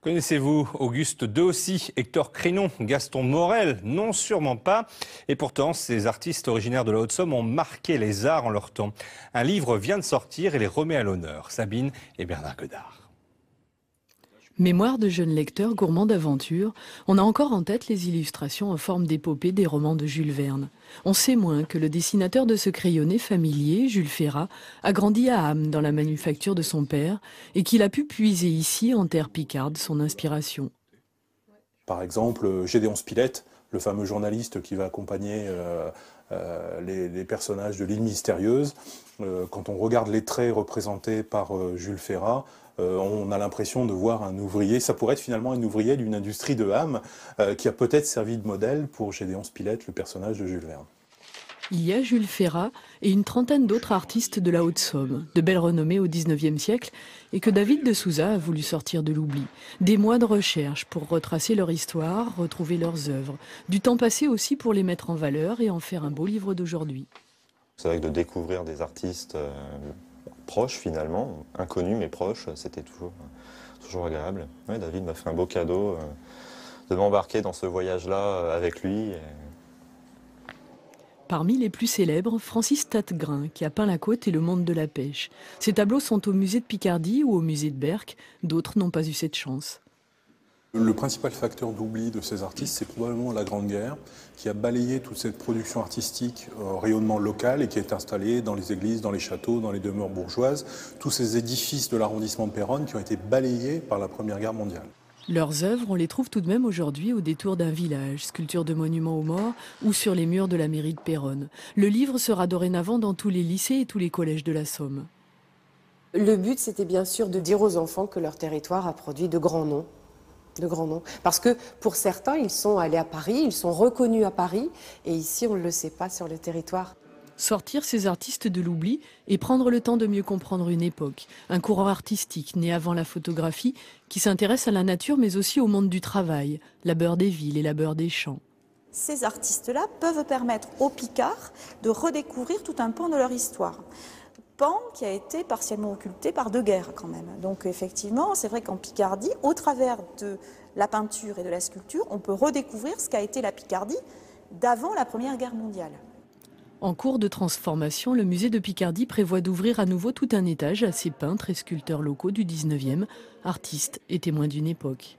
Connaissez-vous Auguste Deaussy, Hector Crinon, Gaston Morel? Non, sûrement pas. Et pourtant, ces artistes originaires de la Haute-Somme ont marqué les arts en leur temps. Un livre vient de sortir et les remet à l'honneur. Sabine et Bernard Godard. Mémoire de jeunes lecteurs gourmands d'aventure, on a encore en tête les illustrations en forme d'épopée des romans de Jules Verne. On sait moins que le dessinateur de ce crayonné familier, Jules Ferrat, a grandi à Ham dans la manufacture de son père et qu'il a pu puiser ici, en terre picarde, son inspiration. Par exemple, Gédéon Spilett, le fameux journaliste qui va accompagner les personnages de l'île mystérieuse. Quand on regarde les traits représentés par Jules Ferrat, on a l'impression de voir un ouvrier. Ça pourrait être finalement un ouvrier d'une industrie de Ham qui a peut-être servi de modèle pour Gédéon Spilett, le personnage de Jules Verne. Il y a Jules Ferrat et une trentaine d'autres artistes de la Haute-Somme, de belle renommée au XIXe siècle, et que David de Souza a voulu sortir de l'oubli. Des mois de recherche pour retracer leur histoire, retrouver leurs œuvres. Du temps passé aussi pour les mettre en valeur et en faire un beau livre d'aujourd'hui. C'est vrai que de découvrir des artistes proches finalement, inconnus mais proches, c'était toujours agréable. Ouais, David m'a fait un beau cadeau de m'embarquer dans ce voyage-là avec lui. Parmi les plus célèbres, Francis Tattegrin, qui a peint la côte et le monde de la pêche. Ces tableaux sont au musée de Picardie ou au musée de Berck. D'autres n'ont pas eu cette chance. Le principal facteur d'oubli de ces artistes, c'est probablement la Grande Guerre, qui a balayé toute cette production artistique au rayonnement local et qui est installée dans les églises, dans les châteaux, dans les demeures bourgeoises. Tous ces édifices de l'arrondissement de Péronne qui ont été balayés par la Première Guerre mondiale. Leurs œuvres, on les trouve tout de même aujourd'hui au détour d'un village, sculptures de monuments aux morts ou sur les murs de la mairie de Péronne. Le livre sera dorénavant dans tous les lycées et tous les collèges de la Somme. Le but, c'était bien sûr de dire aux enfants que leur territoire a produit de grands noms. De grands noms. Parce que pour certains, ils sont allés à Paris, ils sont reconnus à Paris, et ici, on ne le sait pas sur le territoire. Sortir ces artistes de l'oubli et prendre le temps de mieux comprendre une époque. Un courant artistique né avant la photographie qui s'intéresse à la nature mais aussi au monde du travail, labeur des villes et labeur des champs. Ces artistes-là peuvent permettre aux Picards de redécouvrir tout un pan de leur histoire. Pan qui a été partiellement occulté par deux guerres quand même. Donc effectivement, c'est vrai qu'en Picardie, au travers de la peinture et de la sculpture, on peut redécouvrir ce qu'a été la Picardie d'avant la Première Guerre mondiale. En cours de transformation, le musée de Picardie prévoit d'ouvrir à nouveau tout un étage à ces peintres et sculpteurs locaux du 19e, artistes et témoins d'une époque.